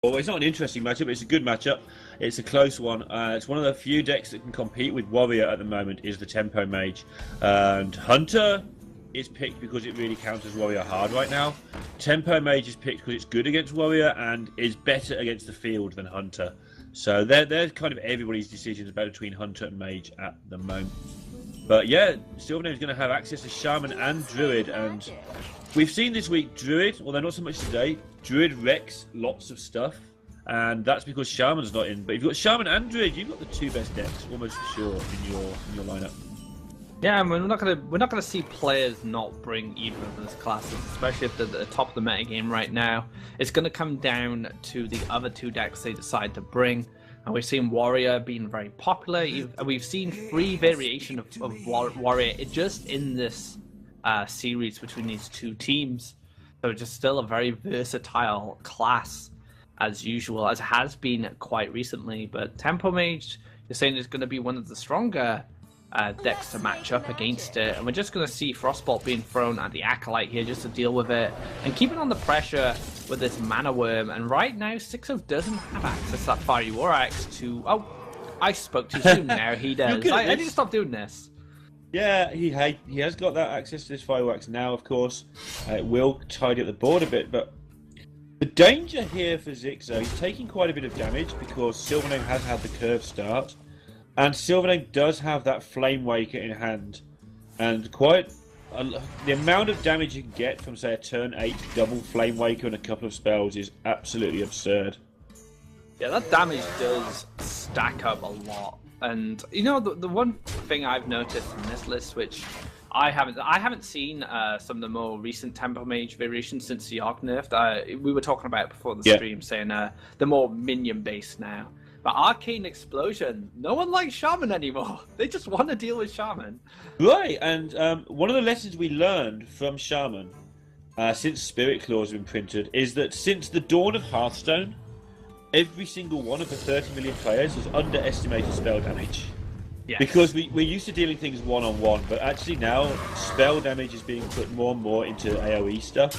Well, it's not an interesting matchup, it's a good matchup. It's a close one. It's one of the few decks that can compete with Warrior at the moment is the Tempo Mage. And Hunter is picked because it really counters Warrior hard right now. Tempo Mage is picked because it's good against Warrior and is better against the field than Hunter. So they're kind of everybody's decisions about between Hunter and Mage at the moment. But yeah, SilverName is going to have access to Shaman and Druid, and we've seen this week Druid, although not so much today, Druid wrecks lots of stuff, and that's because Shaman's not in. But if you've got Shaman and Druid, you've got the two best decks almost for sure in your lineup. Yeah, and we're not gonna see players not bring either of those classes, especially if they're at the top of the meta game right now. It's gonna come down to the other two decks they decide to bring. And we've seen Warrior being very popular. We've seen free variation of Warrior just in this series between these two teams. So just still a very versatile class as usual, as it has been quite recently. But Tempo Mage, you're saying, is going to be one of the stronger decks to match up against it. And we're just going to see Frostbolt being thrown at the Acolyte here just to deal with it. And keeping on the pressure with this Mana Worm. And right now, Xixo doesn't have access to that Fiery War Axe to... Oh, I spoke too soon now. He does. I need to stop doing this. Yeah, he has got that access to this Fiery Axe now, of course. It will tidy up the board a bit, but the danger here for Xixo, he's taking quite a bit of damage because SilverName has had the curve start. And SilverName does have that Flame Waker in hand. And the amount of damage you can get from, say, a turn 8 double Flame Waker and a couple of spells is absolutely absurd. Yeah, that damage does stack up a lot. And, you know, the one thing I've noticed in this list, which I haven't seen some of the more recent Tempo Mage variations since the Arc nerf. We were talking about it before the stream, saying they're more minion-based now. But Arcane Explosion, no one likes Shaman anymore. They just want to deal with Shaman. Right, and one of the lessons we learned from Shaman, since Spirit Claws have been printed, is that since the dawn of Hearthstone, every single one of the 30 million players has underestimated spell damage. Yes. Because we're used to dealing things one-on-one, but actually now spell damage is being put more and more into AoE stuff.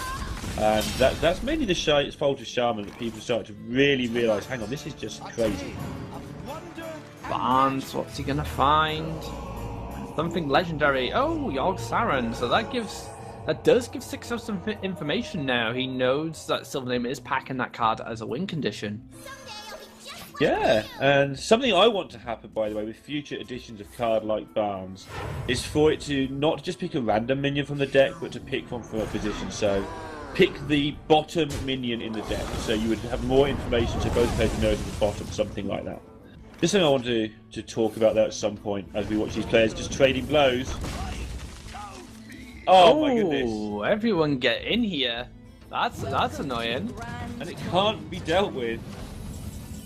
And that's mainly the fault of Shaman, that people start to really realise, hang on, this is just crazy. Barnes, what's he gonna find? Something legendary. Oh, Yogg Saron. So that does give Xixo some information now. He knows that SilverName is packing that card as a win condition. Yeah, and something I want to happen, by the way, with future editions of card like Barnes, is for it to not just pick a random minion from the deck, but to pick one from a position. So pick the bottom minion in the deck, so you would have more information to both players know at the bottom, something like that. Just something I want to talk about that at some point as we watch these players just trading blows. Oh my goodness! Everyone get in here. That's annoying. And it can't be dealt with.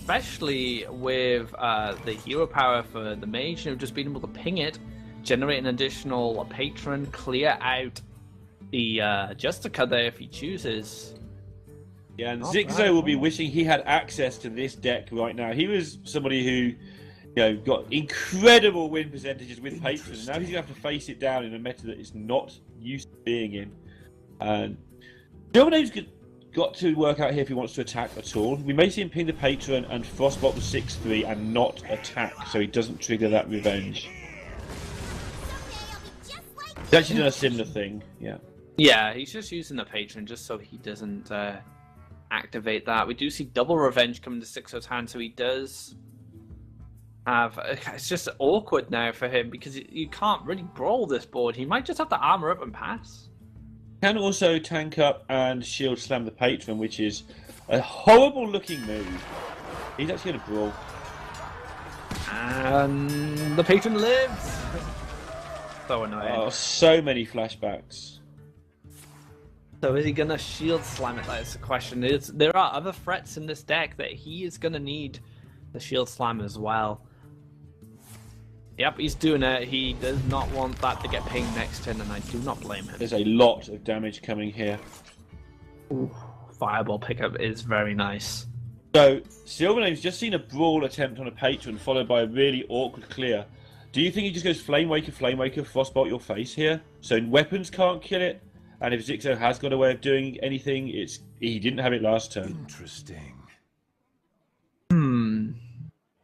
Especially with the hero power for the mage, just being able to ping it, generate an additional patron, clear out the Justica there if he chooses. Yeah, and Xixo will be wishing he had access to this deck right now. He was somebody who, got incredible win percentages with patron, and now he's going to have to face it down in a meta that is not used to being in. And SilverName's got to work out here if he wants to attack at all. We may see him ping the patron and Frostbolt with 6-3 and not attack, so he doesn't trigger that revenge. He's actually done a similar thing, yeah. Yeah, he's just using the patron just so he doesn't activate that. We do see double revenge coming to Xixo's hand, so he does have... It's just awkward now for him because you can't really brawl this board. He might just have to armor up and pass. Can also tank up and shield slam the patron, which is a horrible looking move. He's actually going to brawl. And the patron lives! So annoying. Oh, so many flashbacks. So is he going to shield slam it? That's the question. There are other threats in this deck that he is going to need the shield slam as well. Yep, he's doing it. He does not want that to get pinged next turn, and I do not blame him. There's a lot of damage coming here. Ooh, fireball pickup is very nice. So, SilverName's just seen a brawl attempt on a patron, followed by a really awkward clear. Do you think he just goes Flame Waker, Frostbolt your face here? So weapons can't kill it, and if Xixo has got a way of doing anything, he didn't have it last turn. Interesting.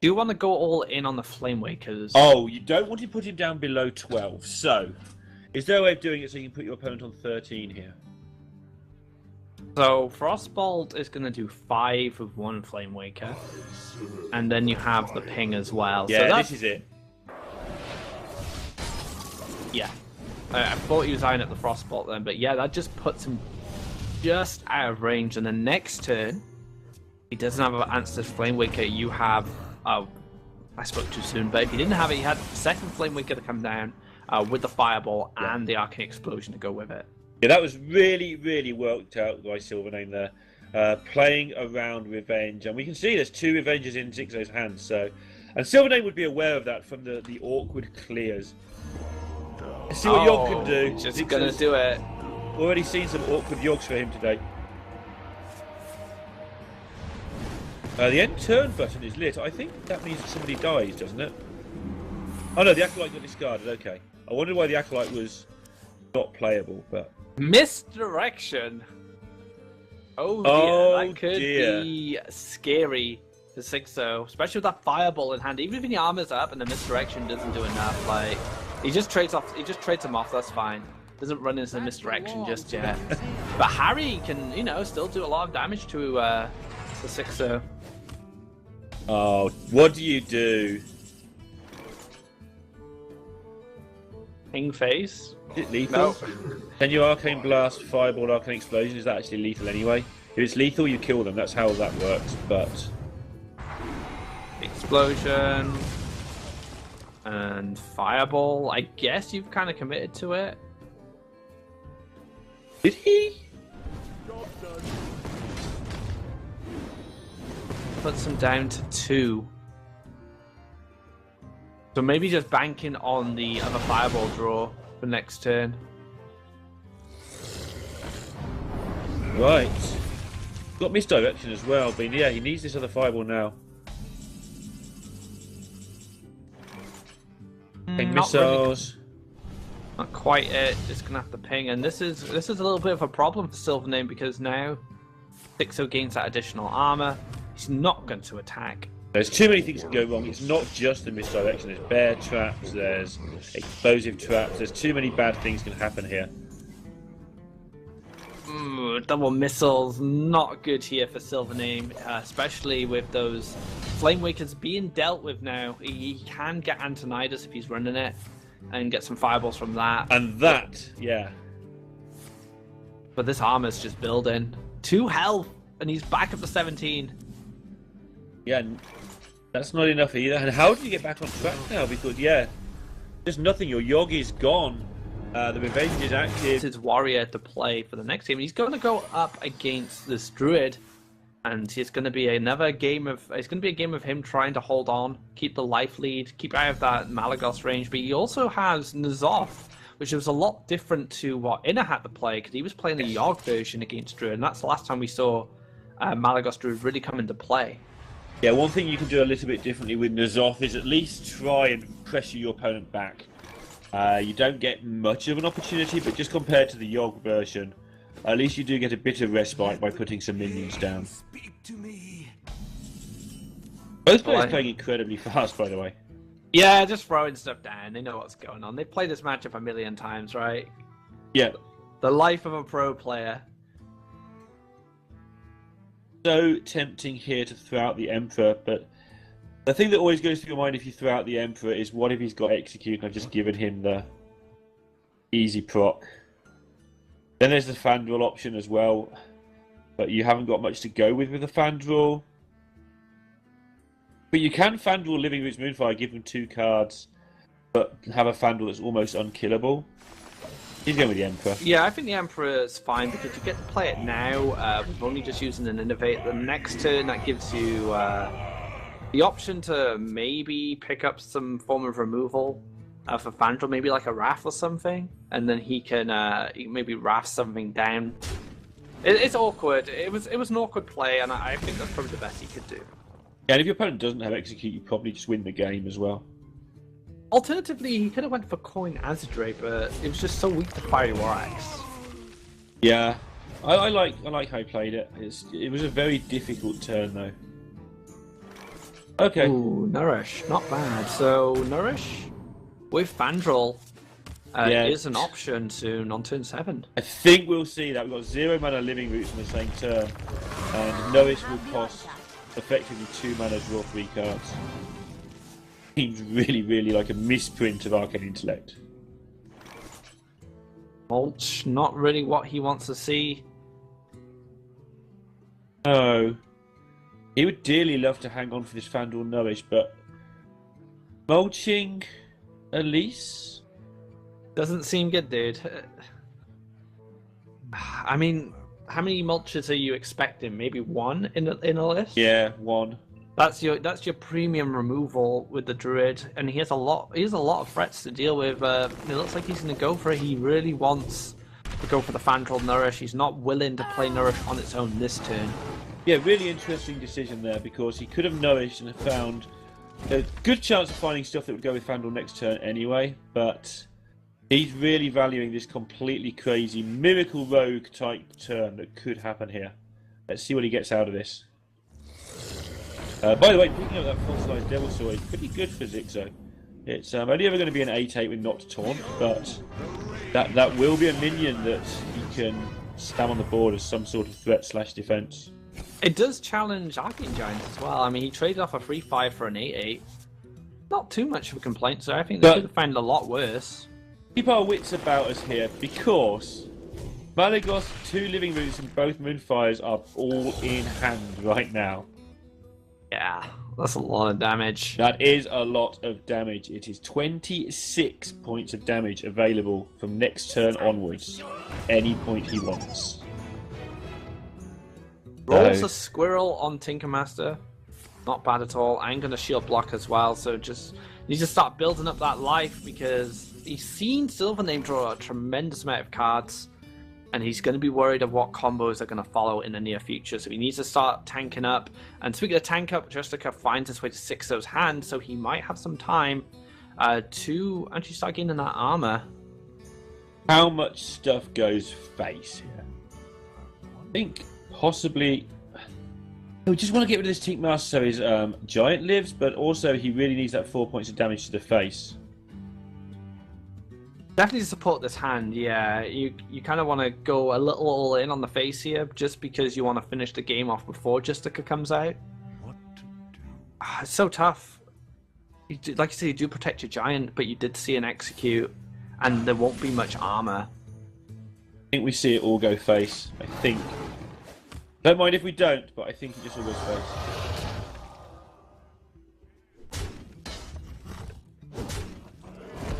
Do you want to go all in on the Flame Wakers? Oh, you don't want to put him down below 12. So, is there a way of doing it so you can put your opponent on 13 here? So Frostbolt is going to do 5 with 1 Flame Waker, and then you have the ping as well. Yeah, so this is it. Yeah, I thought he was eyeing at the Frostbolt then, but yeah, that just puts him just out of range. And the next turn, he doesn't have an answer to Flame Waker. You have, oh, I spoke too soon, but if he didn't have it, he had the second Flame Waker to come down with the Fireball and the Arcane Explosion to go with it. Yeah, that was really, really worked out by SilverName there. Playing around Revenge. And we can see there's 2 Revenges in Xixo's hands. So, and SilverName would be aware of that from the awkward clears. Let's see what Yogg can do. Just Xixo's going to do it. Already seen some awkward Yoggs for him today. The end turn button is lit. I think that means that somebody dies, doesn't it? Oh no, the Acolyte got discarded. Okay. I wondered why the Acolyte was not playable, but... Misdirection. Oh dear, that could be scary for Xixo, especially with that Fireball in hand. Even if the armor's up and the misdirection doesn't do enough, like he just trades him off. That's fine. Doesn't run into the misdirection just yet. But Harry can, you know, still do a lot of damage to Xixo. Oh, what do you do? Ping face. Is it lethal? No. Can you Arcane Blast, Fireball, Arcane Explosion? Is that actually lethal anyway? If it's lethal, you kill them. That's how that works. But Explosion and Fireball. I guess you've kind of committed to it. did he? Puts him down to 2. So maybe just banking on the other Fireball draw for next turn. Right. Got misdirection as well, but yeah, he needs this other Fireball now. Ping missiles. Really, not quite it. Just gonna have to ping, and this is a little bit of a problem for SilverName because now Xixo gains that additional armor. He's not going to attack. There's too many things that go wrong. It's not just the misdirection. There's bear traps, there's explosive traps. There's too many bad things can happen here. Double missiles, not good here for SilverName, especially with those Flame Wakers being dealt with now. He can get Antonidas if he's running it, and get some fireballs from that. And that, yeah. But this armor's just building. 2 health, and he's back up to 17. Yeah, that's not enough either. And how do you get back on track now? Because, yeah, there's nothing. Your Yogg is gone. The Revenge is active. It's his warrior to play for the next game. He's going to go up against this Druid, and it's going to be another game of. It's going to be a game of him trying to hold on, keep the life lead, keep out of that Malagos range. But he also has N'Zoth, which was a lot different to what Inner had to play because he was playing the Yogg version against Druid, and that's the last time we saw Malagos Druid really come into play. Yeah, one thing you can do a little bit differently with N'Zoth is at least try and pressure your opponent back. You don't get much of an opportunity, but just compared to the Yogg version, at least you do get a bit of respite by putting some minions down. Both players playing incredibly fast, by the way. Yeah, just throwing stuff down. They know what's going on. They've played this matchup a million times, right? Yeah. The life of a pro player. So tempting here to throw out the Emperor, but the thing that always goes through your mind if you throw out the Emperor is what if he's got Execute and I've just given him the easy proc. Then there's the Fandral option as well, but you haven't got much to go with the Fandral. But you can Fandral Living Roots Moonfire, give him 2 cards, but have a Fandral that's almost unkillable. He's going with the Emperor. Yeah, I think the Emperor is fine because you get to play it now with only just using an Innovate. The next turn, that gives you the option to maybe pick up some form of removal for Fandral, maybe like a Wrath or something, and then he can maybe Wrath something down. It's awkward. It was an awkward play, and I think that's probably the best he could do. Yeah, and if your opponent doesn't have Execute, you probably just win the game as well. Alternatively, he could have went for Coin Azadre, but it was just so weak to Fiery War Axe. Yeah, I like how he played it. It was a very difficult turn though. Okay. Ooh, Nourish, not bad. So Nourish with Fandral is an option soon on turn 7. I think we'll see that. We've got 0 mana living roots on the same turn, and Nourish will cost effectively 2 mana, draw 3 cards. Seems really like a misprint of Arcane Intellect. Mulch, not really what he wants to see. No. He would dearly love to hang on for this Fandral Nourish, but mulching Elise doesn't seem good, dude. I mean, how many mulches are you expecting? Maybe 1 in a list? Yeah, 1. That's your premium removal with the Druid, and he has a lot of threats to deal with. It looks like he's going to go for it. He really wants to go for the Fandral Nourish. He's not willing to play Nourish on its own this turn. Yeah, really interesting decision there, because he could have nourished and have found a good chance of finding stuff that would go with Fandral next turn anyway, but he's really valuing this completely crazy Miracle Rogue type turn that could happen here. Let's see what he gets out of this. By the way, picking up that fossilized Devil Sword is pretty good for Xixo. It's only ever going to be an 8/8 with not taunt, but that will be a minion that he can slam on the board as some sort of threat / defense. It does challenge Arcane Giants as well. I mean, he traded off a 3/5 for an 8/8. Not too much of a complaint, so I think they could have found a lot worse. Keep our wits about us here, because Malygos, 2 living roots and both Moonfires are all in hand right now. Yeah, that's a lot of damage. That is a lot of damage. It is 26 points of damage available from next turn onwards. Any point he wants. Rolls a Squirrel on Tinkermaster. Not bad at all. I'm going to shield block as well, so just need to start building up that life, because he's seen SilverName draw a tremendous amount of cards, and he's going to be worried of what combos are going to follow in the near future, so he needs to start tanking up. And speaking of tank up, Justica finds his way to Xixo's hand, so he might have some time to actually start gaining that armor. How much stuff goes face here? I think possibly... We just want to get rid of this Tinkmaster so his giant lives, but also he really needs that 4 points of damage to the face. Definitely support this hand, yeah. You kind of want to go a little all in on the face here, just because you want to finish the game off before Justica comes out. What to do? It's so tough. Like you said, you do protect your giant, but you did see an execute, and there won't be much armor. I think we see it all go face, I think. Don't mind if we don't, but I think it just all goes face.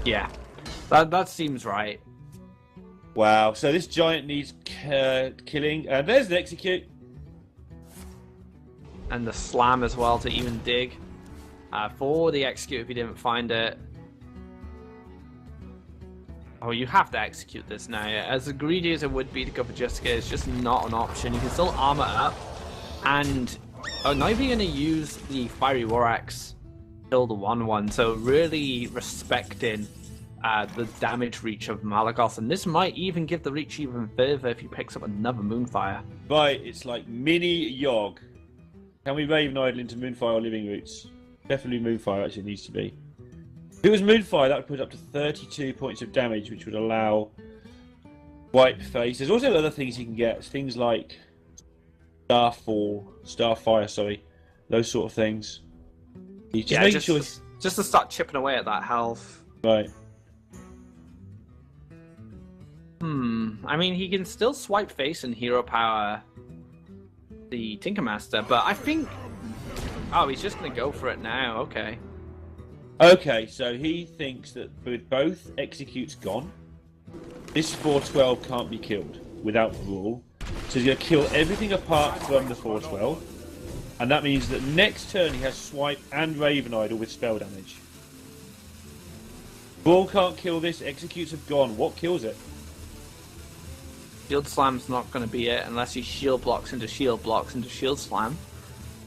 Yeah. That seems right. Wow, so this giant needs killing, and there's the execute. And the slam as well to even dig. For the execute if you didn't find it. Oh, you have to execute this now. As greedy as it would be to go for Justica, it's just not an option. You can still armor up. And not even going to use the Fiery War Axe, kill the 1/1. So really respecting the damage reach of Malygos, and this might even give the reach even further if he picks up another Moonfire. Right, it's like mini Yogg. Can we Raven Idol into Moonfire or Living Roots? Definitely Moonfire actually needs to be. If it was Moonfire, that would put up to 32 points of damage, which would allow White Face. There's also other things you can get, things like Starfire, sorry, those sort of things. Just to start chipping away at that health. Right. I mean, he can still swipe face and hero power the Tinkermaster, but I think... Oh, he's just going to go for it now, okay. Okay, so he thinks that with both executes gone, this 412 can't be killed without Brawl. So he's going to kill everything apart from the 412, and that means that next turn he has Swipe and Raven Idol with spell damage. Brawl can't kill this, executes have gone. What kills it? Shield Slam's not going to be it unless he shield blocks into shield blocks into shield slam.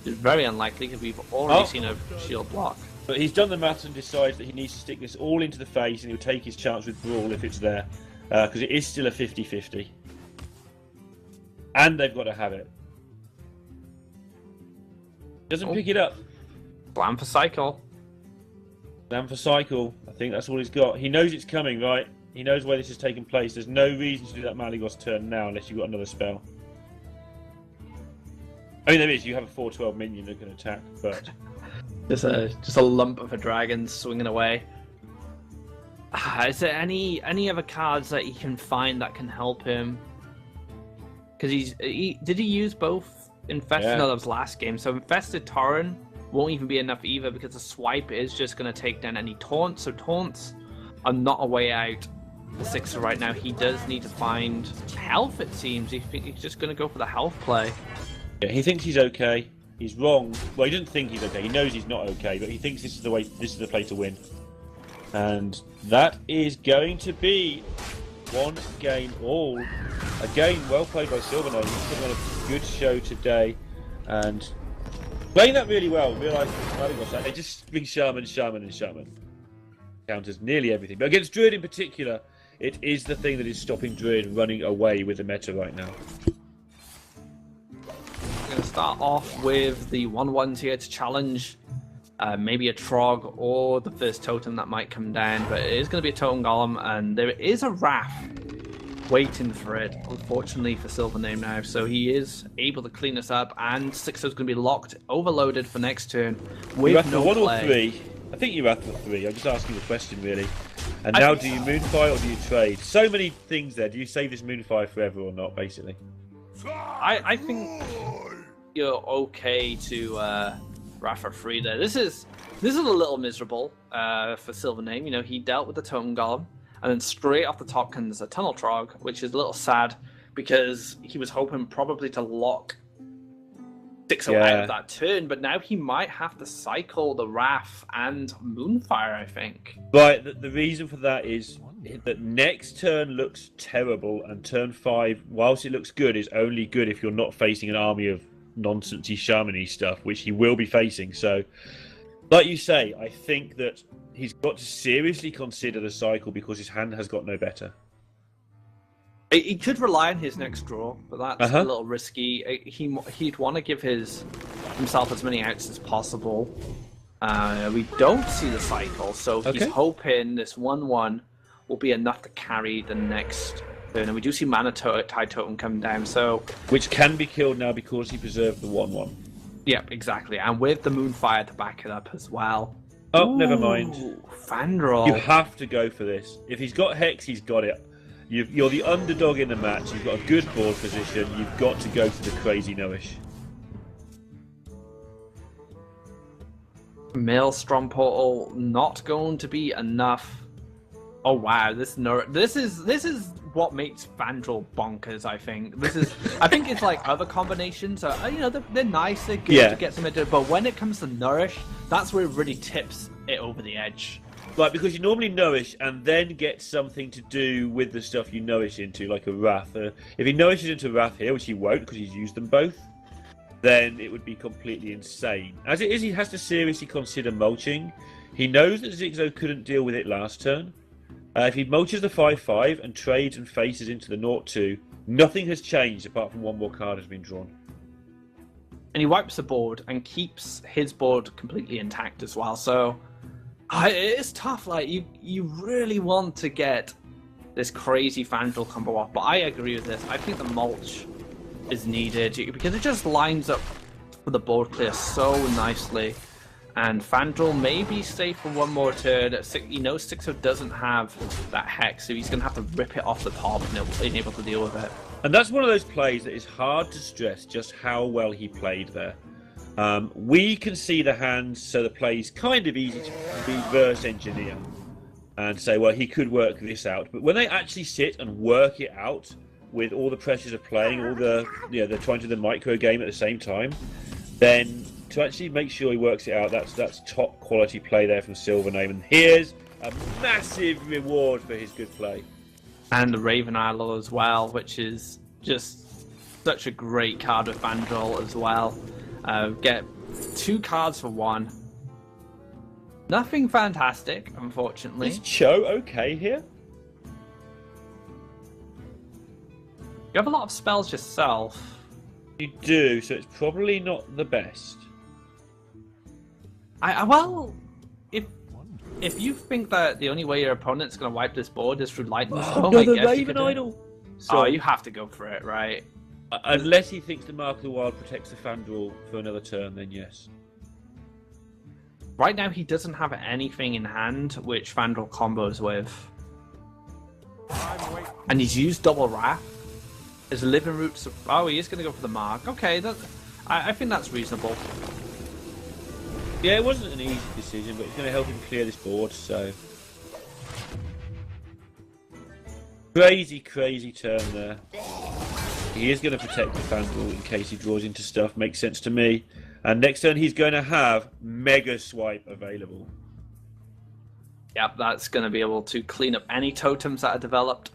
It's very unlikely because we've already seen a shield block. But he's done the maths and decides that he needs to stick this all into the face, and he'll take his chance with Brawl if it's there. Because it is still a 50-50. And they've got to have it. Doesn't pick it up. Plan for cycle. Plan for cycle. I think that's all he's got. He knows it's coming, right? He knows where this is taking place. There's no reason to do that Malygos turn now unless you've got another spell. I mean, there is. You have a 4/12 minion that can attack, but just a lump of a dragon swinging away. Is there any other cards that he can find that can help him? Because did he use both Infested? Yeah. No, that was last game. So Infested Tauren won't even be enough either because the swipe is just going to take down any taunts. So taunts are not a way out for Xixo right now. He does need to find health, it seems. He's just going to go for the health play. yeah, he thinks he's okay. He's wrong. Well, he doesn't think he's okay. He knows he's not okay, but he thinks this is the way. This is the play to win. And that is going to be 1 game all. Again, well played by SilverName. He's putting on a good show today. And playing that really well. Realising they just bring Shaman. Counters nearly everything. But against Druid in particular, it is the thing that is stopping Druid running away with the meta right now. We're going to start off with the 1/1s here to challenge maybe a Trog or the first totem that might come down, but it is going to be a totem golem, and there is a Wrath waiting for it, unfortunately for SilverName now, so he is able to clean us up, and Xixo's going to be locked, overloaded for next turn with no one play. or three? I think you're at for 3. I'm just asking the question, really. And now, do you Moonfire or do you trade? So many things there. Do you save this Moonfire forever or not, basically? I think you're okay to Wrath for free there. This is a little miserable for SilverName. You know, he dealt with the Totem Golem, and then straight off the top comes a Tunnel Trog, which is a little sad because he was hoping probably to lock Xixo out of that turn, but now he might have to cycle the Wrath and Moonfire, I think. Right, the reason for that is that next turn looks terrible, and turn 5, whilst it looks good, is only good if you're not facing an army of nonsensey shamany stuff, which he will be facing. So, like you say, I think that he's got to seriously consider the cycle because his hand has got no better. He could rely on his next draw, but that's a little risky. He'd want to give himself as many outs as possible. We don't see the cycle, so he's hoping this 1/1 will be enough to carry the next turn. And we do see Mana Tide Totem come down, so which can be killed now because he preserved the 1/1. Yep, exactly. And with the Moonfire to back it up as well. Oh, never mind. Fandral. You have to go for this. If he's got Hex, he's got it. You're the underdog in the match. You've got a good board position. You've got to go for the crazy Nourish. Maelstrom Portal not going to be enough. Oh wow, this is what makes Fandral bonkers. I think I think it's like other combinations. You know, they're nice, they're good to get some into, but when it comes to Nourish, that's where it really tips it over the edge. Right, because you normally Nourish and then get something to do with the stuff you Nourish into, like a Wrath. If he Nourishes into Wrath here, which he won't because he's used them both, then it would be completely insane. As it is, he has to seriously consider mulching. He knows that Xixo couldn't deal with it last turn. If he mulches the 5/5 and trades and faces into the 0/2, nothing has changed apart from one more card has been drawn. And he wipes the board and keeps his board completely intact as well, so it's tough. Like you really want to get this crazy Fandral combo off, but I agree with this. I think the mulch is needed because it just lines up for the board clear so nicely, and Fandral may be safe for one more turn. You know, Xixo doesn't have that Hex, so he's going to have to rip it off the top and being able to deal with it. And that's one of those plays that is hard to stress just how well he played there. We can see the hands, so the play's kind of easy to reverse engineer and say, well, he could work this out. But when they actually sit and work it out with all the pressures of playing, all the, they're trying to do the micro game at the same time, then to actually make sure he works it out, that's top quality play there from SilverName. And here's a massive reward for his good play. And the Raven Idol as well, which is just such a great card with Fandral as well. Get 2 cards for 1. Nothing fantastic, unfortunately. Is Cho okay here? You have a lot of spells yourself. You do, so it's probably not the best. Well, if you think that the only way your opponent's going to wipe this board is through Lightning Storm, Another Raven Idol. So you have to go for it, right? Unless he thinks the Mark of the Wild protects the Fandral for another turn, then yes. Right now, he doesn't have anything in hand which Fandral combos with. And he's used Double Wrath. His Living Roots... Oh, he is going to go for the Mark. Okay, I think that's reasonable. Yeah, it wasn't an easy decision, but it's going to help him clear this board, so... Crazy, crazy turn there. He is going to protect the Fandral in case he draws into stuff. Makes sense to me. And next turn, he's going to have Mega Swipe available. Yep, that's going to be able to clean up any totems that are developed.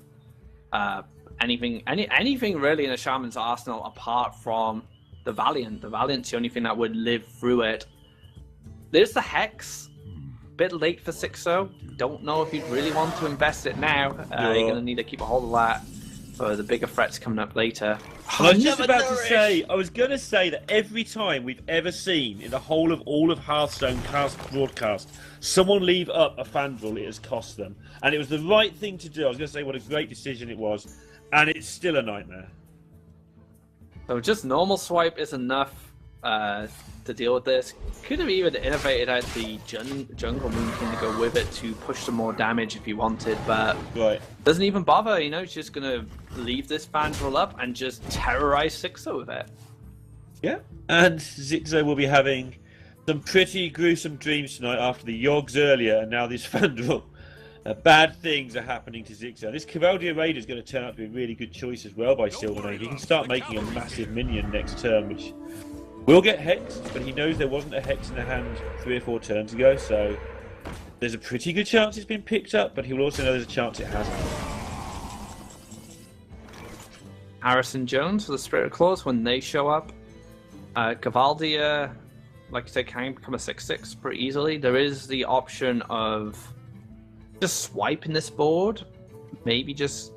Anything really in a Shaman's arsenal apart from the Valiant. The Valiant's the only thing that would live through it. There's the Hex. Bit late for Xixo. Don't know if you'd really want to invest it now. You're going to need to keep a hold of that for the bigger threats coming up later. I was just about to say, I was going to say that every time we've ever seen in the whole of all of Hearthstone broadcast, someone leave up a Fandral, it has cost them. And it was the right thing to do. I was going to say what a great decision it was. And it's still a nightmare. So just normal swipe is enough to deal with this. Could have even innovated out the jungle Moonkin to go with it to push some more damage if he wanted, but doesn't even bother, you know, he's just going to leave this Fandral up and just terrorize Xixo with it. Yeah, and Xixo will be having some pretty gruesome dreams tonight after the Yogs earlier and now this Fandral. Bad things are happening to Xixo. This Cavaldia Raider is going to turn out to be a really good choice as well by SilverName. He can start making a massive minion next turn, which will get hexed, but he knows there wasn't a hex in the hand 3 or 4 turns ago, so there's a pretty good chance it's been picked up, but he will also know there's a chance it hasn't. Harrison Jones for the Spirit Claws when they show up. Cavaldia, like you said, can become a 6/6 pretty easily. There is the option of just swiping this board, maybe just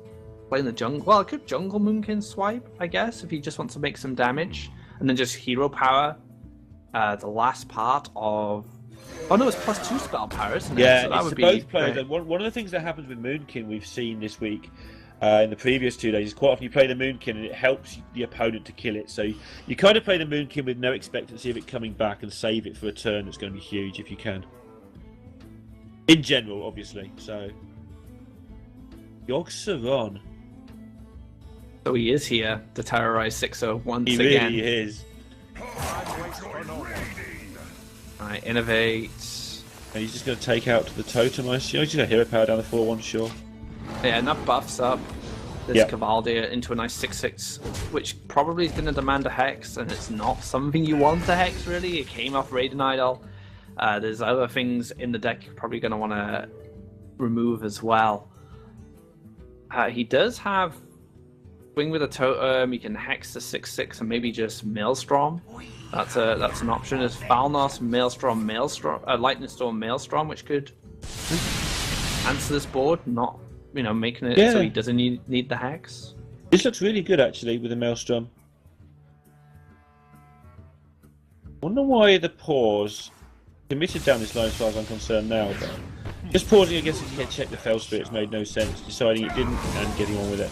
playing the jungle. Well, it could jungle Moonkin swipe, I guess, if he just wants to make some damage. And then just hero power the last part of... Oh no, it's +2 spell power, isn't it? Yeah, so that it's would to be both players. One of the things that happens with Moonkin we've seen this week, in the previous 2 days, is quite often you play the Moonkin and it helps the opponent to kill it. So you kind of play the Moonkin with no expectancy of it coming back and save it for a turn that's going to be huge if you can. In general, obviously. So Yogg-Saron. So he is here to terrorize Xixo once again. He really is. Alright, innovate. And he's just going to take out the totem, I assume. He's just going to hero power down the 4/1, sure. Yeah, and that buffs up this Cavaldia into a nice 6/6, which probably is going to demand a hex, and it's not something you want to hex, really. It came off Raiden Idol. There's other things in the deck you're probably going to want to remove as well. He does have Swing with a Totem. You can hex the 6/6 and maybe just Maelstrom. That's an option. There's Falnos, Maelstrom, Lightning Storm, Maelstrom, which could answer this board, not making it so he doesn't need the hex. This looks really good actually with the Maelstrom. Wonder why the pause committed down this line as far as I'm concerned now, but just pausing against it to check the Fell Spirits made no sense, deciding it didn't and getting on with it.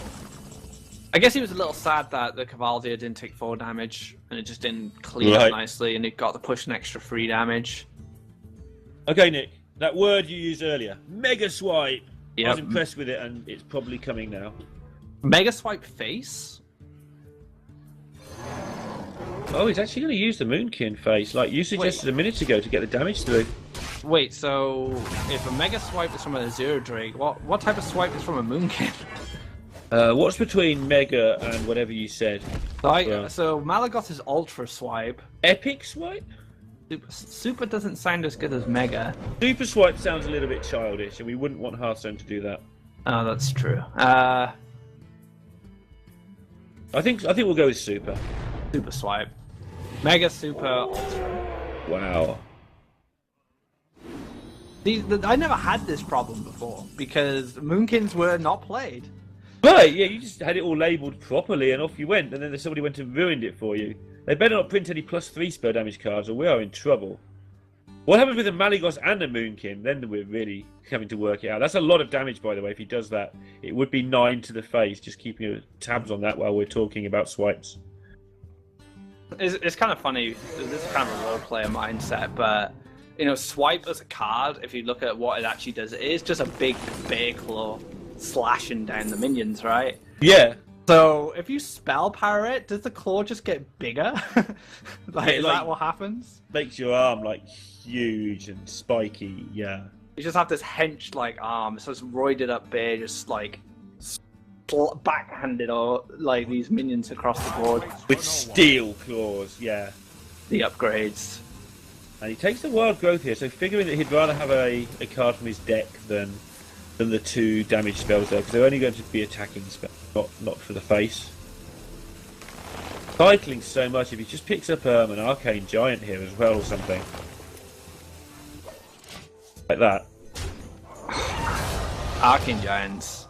I guess he was a little sad that the Cavaldia didn't take 4 damage and it just didn't clean up nicely and it got to push an extra 3 damage. Okay, Nick, that word you used earlier, Mega Swipe. Yep. I was impressed with it and it's probably coming now. Mega Swipe face? Oh, he's actually going to use the Moonkin face, like you suggested a minute ago, to get the damage through. Wait, so if a Mega Swipe is from a Zero Drake, what type of swipe is from a Moonkin? What's between Mega and whatever you said? So Malagoth is Ultra Swipe. Epic Swipe? Super doesn't sound as good as Mega. Super Swipe sounds a little bit childish, and we wouldn't want Hearthstone to do that. Oh, that's true. I think we'll go with Super. Super Swipe. Mega, Super, Ultra. Wow. I never had this problem before, because Moonkins were not played. Right, yeah, you just had it all labelled properly and off you went, and then somebody went and ruined it for you. They better not print any +3 spell damage cards or we are in trouble. What happens with the Malygos and the Moonkin? Then we're really having to work it out. That's a lot of damage, by the way, if he does that. It would be 9 to the face, just keeping tabs on that while we're talking about swipes. It's kind of funny. This is kind of a role player mindset, but you know, swipe as a card, if you look at what it actually does, it is just a big bear claw slashing down the minions, right? Yeah. So if you spell power it, does the claw just get bigger? Is that what happens? Makes your arm like huge and spiky, yeah. You just have this hench like arm, so it's roided up bear, just like backhanded or like these minions across the board with steel claws, yeah. The upgrades. And he takes the wild growth here, so figuring that he'd rather have a card from his deck than the 2 damage spells there, because they're only going to be attacking spells, not for the face. Cycling so much, if he just picks up an Arcane Giant here as well or something. Like that. Arcane Giants.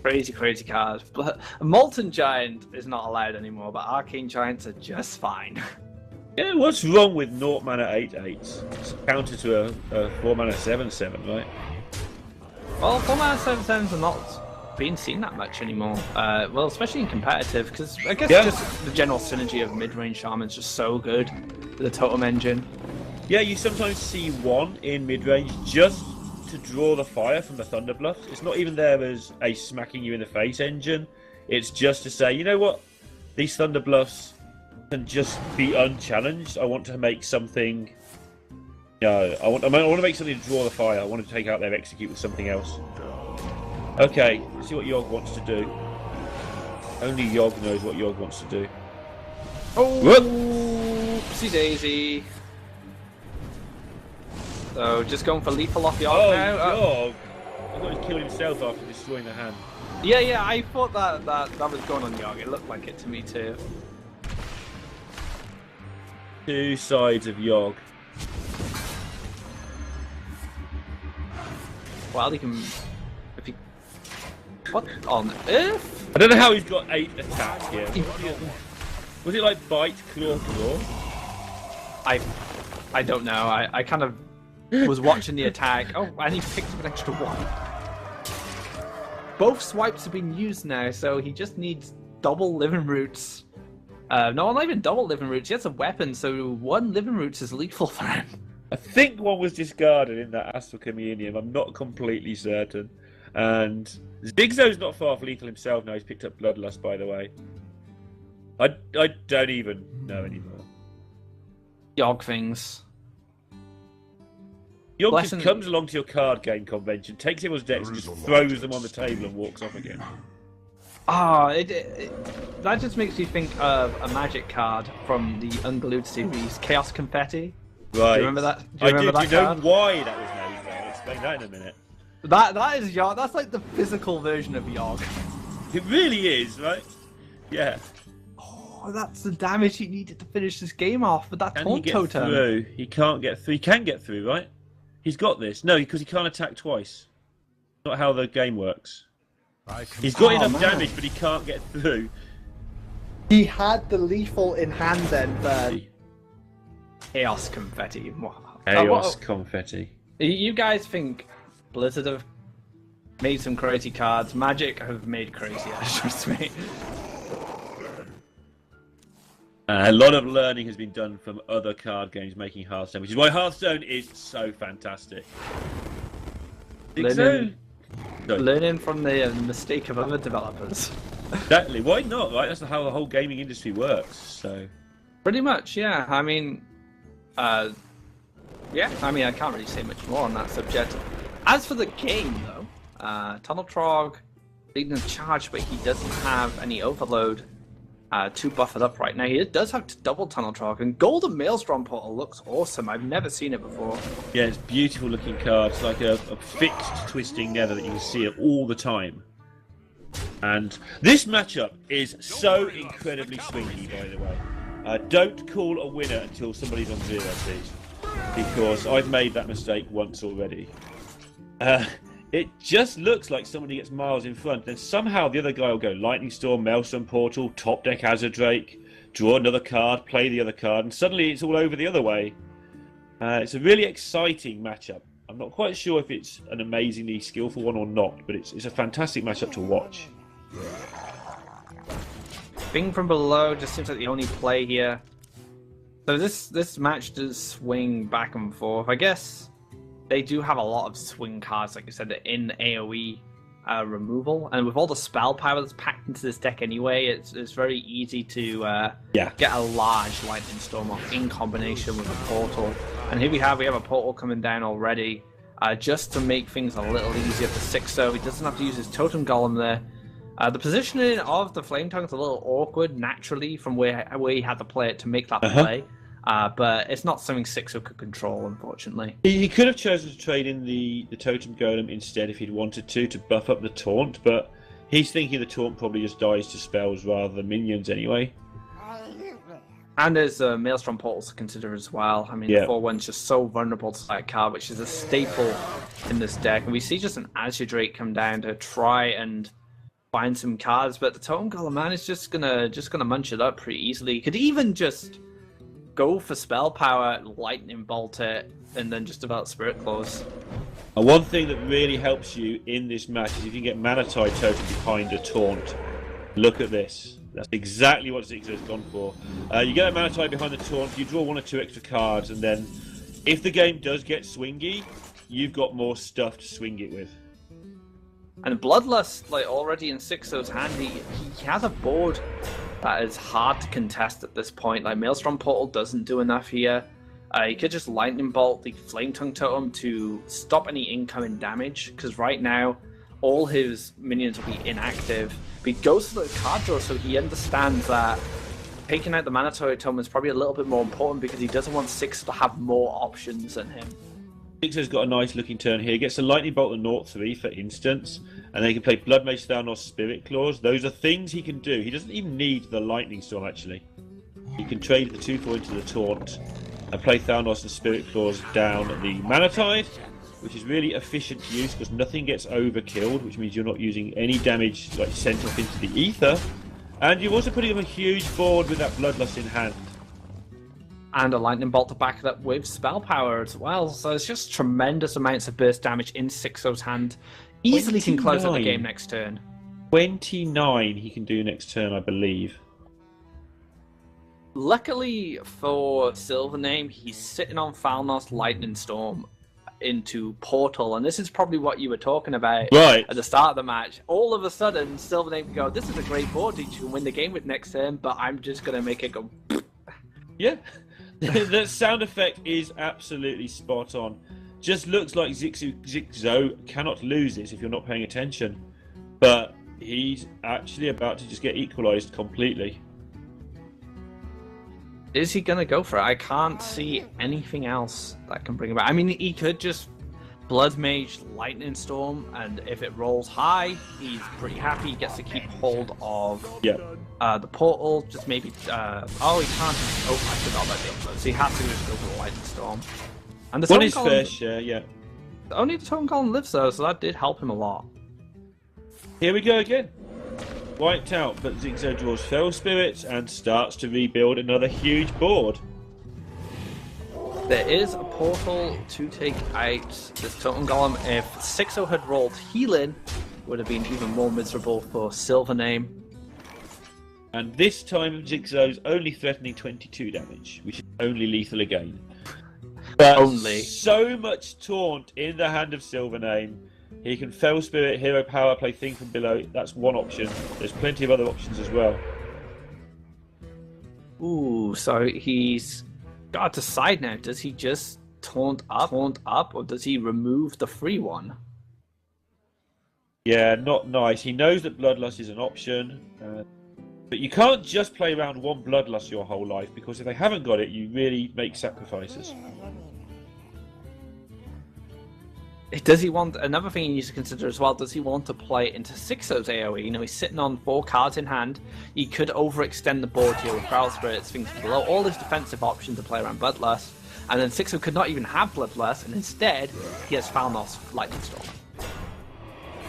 Crazy, crazy card. But a Molten Giant is not allowed anymore, but Arcane Giants are just fine. Yeah, what's wrong with 0 mana 8/8s? It's counter to a 4 mana 7/7, right? Well, 4 mana 7/7s are not being seen that much anymore. Well, especially in competitive, because I guess just the general synergy of mid-range Shaman's just so good with the Totem Engine. Yeah, you sometimes see 1 in mid-range just to draw the fire from the Thunder Bluffs. It's not even there as a smacking you in the face engine. It's just to say, you know what? These Thunder Bluffs can just be unchallenged. I want to make something. I want to make something to draw the fire. I want to take out their execute with something else. Okay, let's see what Yogg wants to do. Only Yogg knows what Yogg wants to do. Oh, oopsie daisy. So just going for lethal off Yogg now. Yogg! I thought he killed himself after destroying the hand. Yeah, I thought that was going on Yogg. It looked like it to me too. 2 sides of Yogg. Well, he can. If he. What on earth? I don't know how he's got 8 attacks here. Was it like bite, claw, claw? I don't know. I kind of was watching the attack. Oh, and he picked up an extra 1. Both swipes have been used now, so he just needs double living roots. No, not even double living roots. He has a weapon, so 1 living roots is lethal for him. I think 1 was discarded in that Astral Communion. I'm not completely certain. And Xixo's not far off lethal himself now. He's picked up Bloodlust, by the way. I don't even know anymore. Yogg things. Yogg just comes along to your card game convention, takes everyone's decks, and just throws them on the table and walks off again. Ah, that just makes me think of a Magic card from the Unglued series, Chaos Confetti. Right. Do you remember that? Do you know why that was made though? I'll explain that in a minute. That is Yogg. That's like the physical version of Yogg. It really is, right? Yeah. Oh, that's the damage he needed to finish this game off with that taunt totem. Through? He can't get through. He can get through, right? He's got this. No, because he can't attack twice. Not how the game works. He's got enough damage, but he can't get through. He had the lethal in hand then, but Chaos Confetti. Chaos Confetti. You guys think Blizzard have made some crazy cards? Magic have made crazier, trust me. A lot of learning has been done from other card games making Hearthstone, which is why Hearthstone is so fantastic. Learning from the mistake of other developers. Exactly. Why not? Right? That's how the whole gaming industry works. So. Pretty much, yeah. I mean, I can't really say much more on that subject. As for the game, though, Tunnel Trog leading the charge, but he doesn't have any overload to buff it up right now. He does have double Tunnel Trog, and Golden Maelstrom Portal looks awesome. I've never seen it before. Yeah, it's beautiful looking card. It's like a fixed twisting nether that you can see it all the time. And this matchup is so incredibly swingy, by the way. Don't call a winner until somebody's on 0, please. Because I've made that mistake once already. It just looks like somebody gets miles in front, then somehow the other guy will go Lightning Storm, Maelstrom Portal, top deck Azure Drake, draw another card, play the other card, and suddenly it's all over the other way. It's a really exciting matchup. I'm not quite sure if it's an amazingly skillful one or not, but it's a fantastic matchup to watch. Bing from below just seems like the only play here. So this match does swing back and forth. I guess they do have a lot of swing cards, like I said, in AoE removal, and with all the spell power that's packed into this deck anyway, it's very easy to get a large lightning storm off in combination with a portal. And here we have a portal coming down already, just to make things a little easier for Xixo. He doesn't have to use his totem golem there. The positioning of the flame tongue is a little awkward naturally from where he had to play it to make that play. But it's not something Xixo could control, unfortunately. He could have chosen to trade in the Totem Golem instead if he'd wanted to buff up the taunt, but he's thinking the taunt probably just dies to spells rather than minions anyway. And there's Maelstrom Portals to consider as well. I mean, the 4/1's just so vulnerable to that card, which is a staple in this deck. And we see just an Azure Drake come down to try and find some cards, but the Totem Golem man is just gonna munch it up pretty easily. He could even just go for spell power, lightning bolt it, and then just develop Spirit Claws. And one thing that really helps you in this match is if you get Mana Tide Totem behind a taunt. Look at this. That's exactly what Xixo has gone for. You get a Mana Tide behind the taunt, you draw 1 or 2 extra cards, and then if the game does get swingy, you've got more stuff to swing it with. And Bloodlust, like already in Xixo's hand, he has a board that is hard to contest at this point. Like Maelstrom Portal doesn't do enough here. He could just Lightning Bolt the Flame Tongue Totem to stop any incoming damage, because right now all his minions will be inactive. But he goes for the card draw, so he understands that taking out the Mana Totem is probably a little bit more important because he doesn't want Xixo to have more options than him. Xixo's got a nice looking turn here. He gets a Lightning Bolt and Naught 3 for instance, and then he can play Blood Mage Thanos, Spirit Claws. Those are things he can do. He doesn't even need the Lightning Storm actually. He can trade the 2/4 into the Taunt and play Thanos and Spirit Claws down the Mana Tide, which is really efficient to use because nothing gets overkilled, which means you're not using any damage like sent off into the ether. And you're also putting up a huge board with that Bloodlust in hand. And a Lightning Bolt to back it up with spell power as well. So it's just tremendous amounts of burst damage in Xixo's hand. Easily 29. Can close out the game next turn. 29 he can do next turn, I believe. Luckily for SilverName, he's sitting on Falnos Lightning Storm into Portal, and this is probably what you were talking about at the start of the match. All of a sudden, SilverName can go, this is a great board, you can win the game with next turn, but I'm just going to make it go... Yeah. The sound effect is absolutely spot on. Just looks like Xixo cannot lose this if you're not paying attention. But he's actually about to just get equalized completely. Is he going to go for it? I can't see anything else that can bring him back. I mean, he could just Blood Mage Lightning Storm, and if it rolls high, he's pretty happy. He gets to keep hold of the portal. Just maybe... oh, he can't... Oh, I forgot about the upload. So he has to just go for the Lightning Storm. And the One is fair share, yeah. Only the Totem Golem lives though, so that did help him a lot. Here we go again. Wiped out, but Xixo draws Feral Spirits and starts to rebuild another huge board. There is a portal to take out this Totem Golem. If Xixo had rolled healing, it would have been even more miserable for SilverName. And this time Xixo's only threatening 22 damage, which is only lethal again. But only so much taunt in the hand of SilverName. He can Feral Spirit, Hero Power, play Thing from Below. That's one option. There's plenty of other options as well. Ooh, so he's got to decide now. Does he just taunt up, or does he remove the free one? Yeah, not nice. He knows that Bloodlust is an option. But you can't just play around one Bloodlust your whole life, because if they haven't got it, you really make sacrifices. Does he want... Another thing he needs to consider as well, does he want to play into Xixo's AoE? You know, he's sitting on 4 cards in hand. He could overextend the board here with Feral Spirits, Things Below, all his defensive options to play around Bloodlust. And then Xixo could not even have Bloodlust, and instead, he has Falnos Lightning Storm.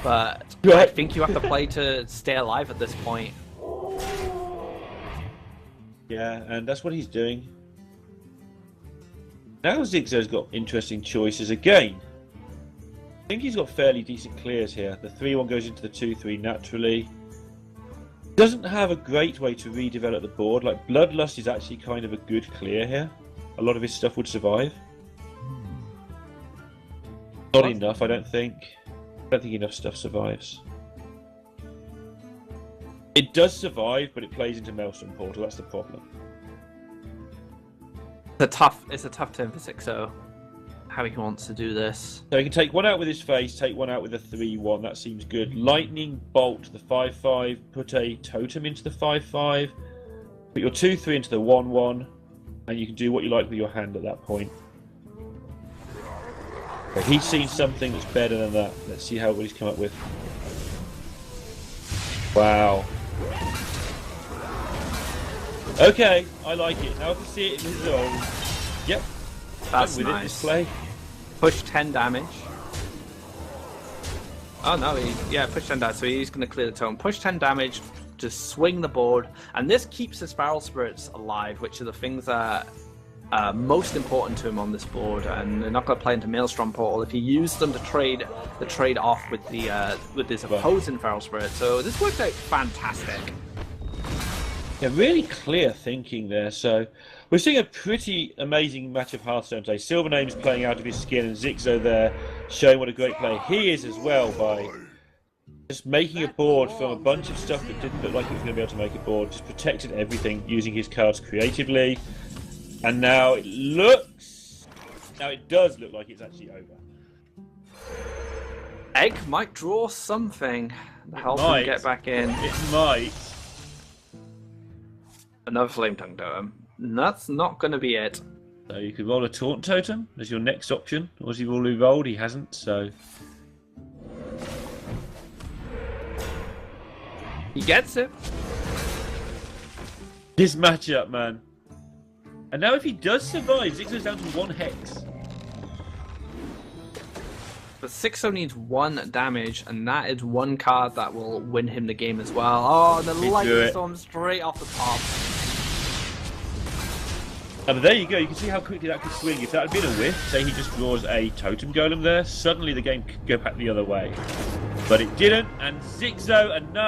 But I think you have to play to stay alive at this point. Yeah, and that's what he's doing. Now Xixo's got interesting choices again. I think he's got fairly decent clears here. The 3-1 goes into the 2-3 naturally. Doesn't have a great way to redevelop the board. Like Bloodlust is actually kind of a good clear here. A lot of his stuff would survive. Not enough, I don't think. I don't think enough stuff survives. It does survive, but it plays into Maelstrom Portal. That's the problem. It's a tough turn for Xixo. How he wants to do this. So he can take one out with his face, take one out with a 3-1. That seems good. Lightning Bolt, the 5-5. Put a totem into the 5-5. Put your 2-3 into the 1-1. And you can do what you like with your hand at that point. Okay, he's seen something that's better than that. Let's see what he's come up with. Wow. Okay, I like it. Now I can see it in his own. Yep. That's with nice. It, display. Push 10 damage. Oh no, push 10 damage, so he's going to clear the tone. Push 10 damage, just swing the board, and this keeps his Feral Spirits alive, which are the things that are most important to him on this board, and they're not going to play into Maelstrom Portal if he used them to trade off with his opposing Feral Spirit. So this worked out fantastic. Yeah, really clear thinking there. So we're seeing a pretty amazing match of Hearthstone today. SilverName's playing out of his skin, and Xixo there showing what a great player he is as well by just making a board from a bunch of stuff that didn't look like he was going to be able to make a board. Just protected everything using his cards creatively. And now it does look like it's actually over. Egg might draw something to help him get back in. It might. Another Flame Tongue Totem. That's not going to be it. So you could roll a Taunt Totem as your next option. Or has he already rolled? He hasn't, so... He gets it. This matchup, man. And now if he does survive, Xixo's down to 1 Hex. But Xixo needs 1 damage, and that is 1 card that will win him the game as well. Oh, the Lightning Storm straight off the top. And there you go, you can see how quickly that could swing. If that had been a whiff, say he just draws a Totem Golem there, suddenly the game could go back the other way. But it didn't, and Xixo, another